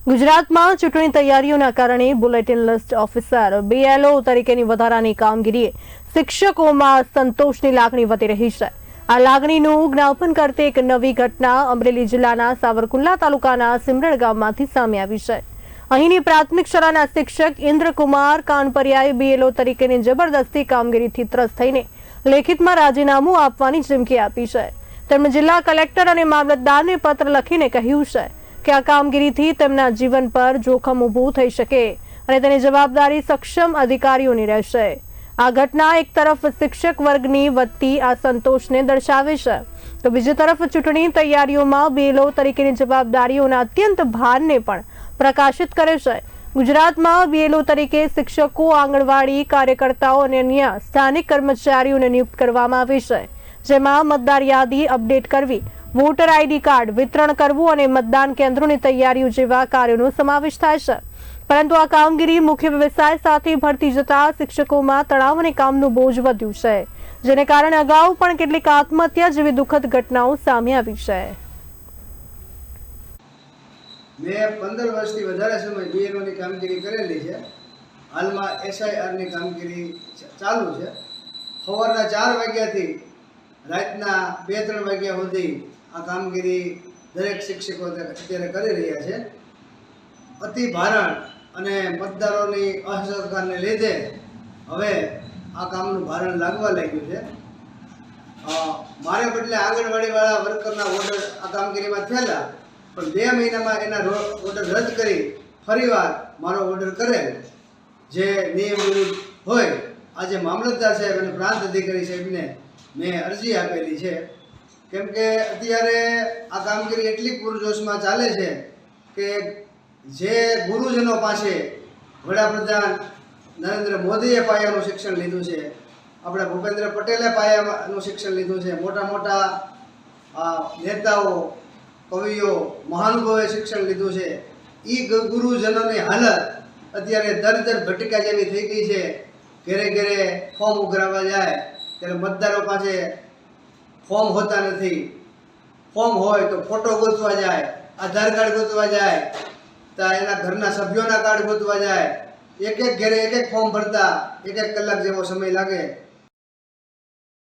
ગુજરાતમાં ચૂંટણી તૈયારીઓના કારણે બુલેટિન લિસ્ટ ઓફિસર BLO તરીકેની વધારાની કામગીરીએ શિક્ષકોમાં સંતોષની લાગણી વધી રહી છે। આ લાગણીનું જ્ઞાપન કરતી એક નવી ઘટના અમરેલી જિલ્લાના સાવરકુંડલા તાલુકાના સિમરડ ગામમાંથી સામે આવી છે। અહીંની પ્રાથમિક શાળાના શિક્ષક ઇન્દ્રકુમાર કાનપરિયાએ BLO તરીકેની જબરદસ્તી કામગીરીથી ત્રસ્ત થઈને લેખિતમાં રાજીનામું આપવાની ચીમકી આપી છે। તેમણે જિલ્લા કલેક્ટર અને મામલતદારને પત્ર લખીને કહ્યું છે કે આ કામગીરીથી તેમના જીવન પર જોખમ ઊભું થઈ શકે અને તેની જવાબદારી સક્ષમ અધિકારીઓની રહેશે। આ ઘટના એક તરફ શિક્ષક વર્ગની વધતી અસંતોષને દર્શાવે છે તો બીજી તરફ ચૂંટણી તૈયારીઓમાં BLO તરીકેની જવાબદારીઓના અત્યંત ભારને પણ પ્રકાશિત કરે છે। ગુજરાતમાં BLO તરીકે શિક્ષકો, આંગણવાડી કાર્યકર્તાઓ અને અન્ય સ્થાનિક કર્મચારીઓને નિયુક્ત કરવામાં આવે છે, જેમાં મતદાર યાદી અપડેટ કરવી, વોટર ID કાર્ડ વિતરણ કરવું અને મતદાન કેન્દ્રોની તૈયારીઓ જેવા કાર્યોનો સમાવેશ થાય છે। પરંતુ આ કામગીરી મુખ્ય વ્યવસાય સાથે ભળતી જતા શિક્ષકોમાં તણાવ અને કામનું બોજ વધ્યું છે, જેને કારણે અગાઉ પણ કેટલીક આત્મહત્યા જેવી દુઃખદ ઘટનાઓ સામે આવી છે। મેં 15 વર્ષથી વધારે સમય BLO ની કામગીરી કરેલી છે। હાલમાં SIR ની કામગીરી ચાલુ છે। સવારના 4 વાગ્યાથી રાતના 2-3 વાગ્યા સુધી આ કામગીરી દરેક શિક્ષકો અત્યારે કરી રહ્યા છે। અતિ ભારણ અને મતદારોની અસહકારને લીધે હવે આ કામનું ભારણ લાગવા લાગ્યું છે। મારે બદલે આંગણવાડીવાળા વર્કરના ઓર્ડર આ કામગીરીમાં થયેલા, પણ 2 મહિનામાં એના ઓર્ડર રદ કરી ફરીવાર મારો ઓર્ડર કરેલ, જે નિયમ વિરુદ્ધ હોય। આજે મામલતદાર સાહેબ અને પ્રાંત અધિકારી સાહેબને મેં અરજી આપેલી છે, કેમ કે અત્યારે આ કામગીરી એટલી પૂરજોશમાં ચાલે છે કે જે ગુરુજનો પાસે વડાપ્રધાન નરેન્દ્ર મોદીએ પાયાનું શિક્ષણ લીધું છે, આપણા ભૂપેન્દ્ર પટેલે પાયાનું શિક્ષણ લીધું છે, મોટા મોટા નેતાઓ, કવિઓ, મહાનુભાવોએ શિક્ષણ લીધું છે, એ ગુરુજનોની હાલત અત્યારે દર ભટકા જેવી થઈ ગઈ છે। ઘરે ઘરે ફોર્મ ઉઘરાવવા જાય ત્યારે મતદારો પાસે ફોર્મ હોતા નથી। ફોર્મ હોય તો ફોટો ગોતવા જાય, આધાર કાર્ડ ગોતવા જાય, તો એના ઘરના સભ્યોના કાર્ડ ગોતવા જાય, એક ઘરે એક ફોર્મ ભરતા 1 કલાક જેવો સમય લાગે।